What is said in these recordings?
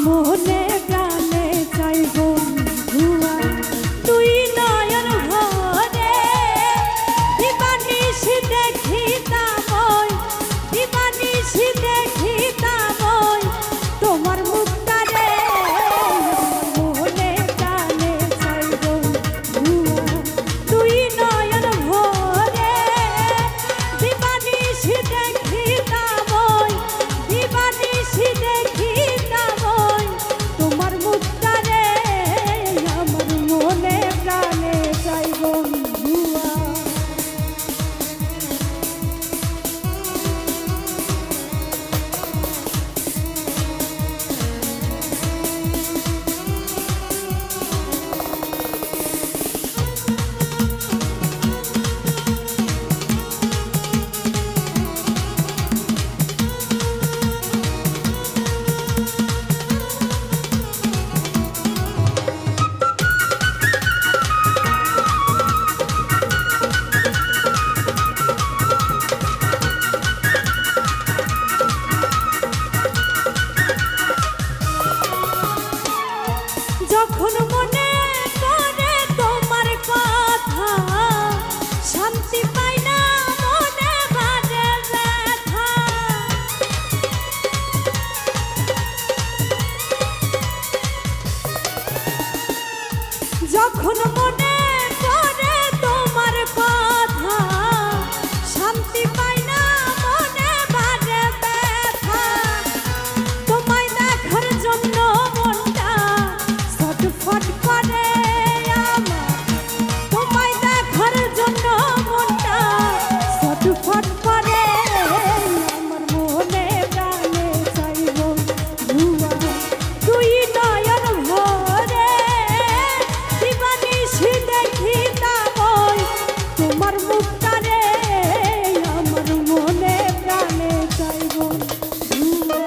মনে প্রাণে চাই বন্ধুয়া তুই নয়ন ভরে দিবানিশি দেখিতামই দিবানিশি দেখিতামই তোমার মুখটারে মনে প্রাণে চাই বন্ধুয়া তুই নয়ন ভরে দিবানিশি দেখিতামই দিবানিশি দেখিতামই তোমার মুখটারে আমার মনে প্রাণে চাই বন্ধুয়া। যখন মনে পড়ে তোমার কথা শান্তি পাই না মনে বাজে ব্যথা যখন মনে পড়ে তোমার কথা শান্তি পাই না মনে বাজে ব্যথা তোমায় দেখার জন্য মনটা ছটফট করে আমার তোমায় দেখার জন্য মনটা ছটফট করে আমার মনে প্রাণে চাই বন্ধুয়া তুই নয়ন ভরে দিবানিশি দেখিতামই তোমার মুখটারে আমার মনে প্রাণে চাই বন্ধুয়া।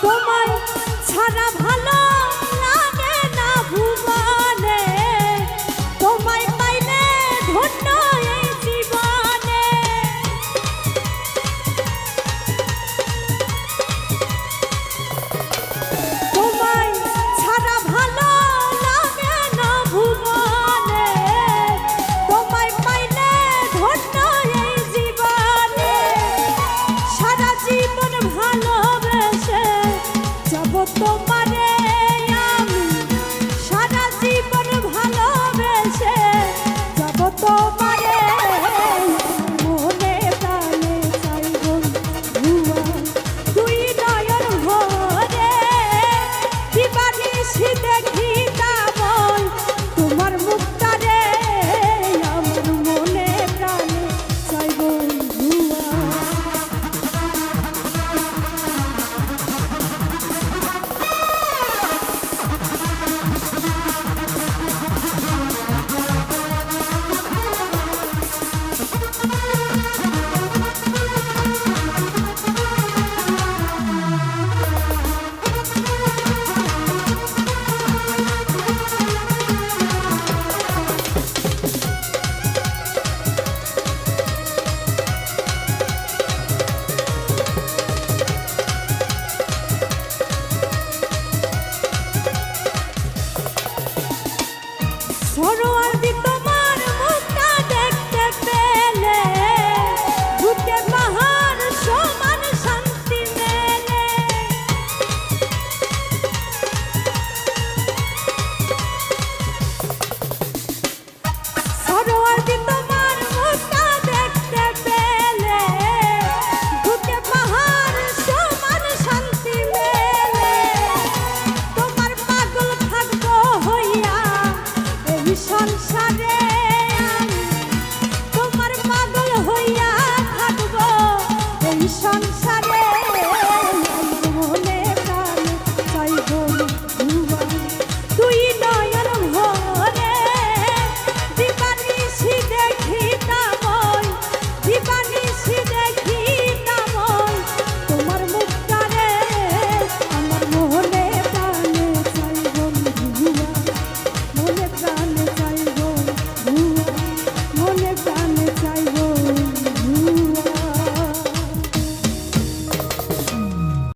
তোমায় ছাড়া ভালো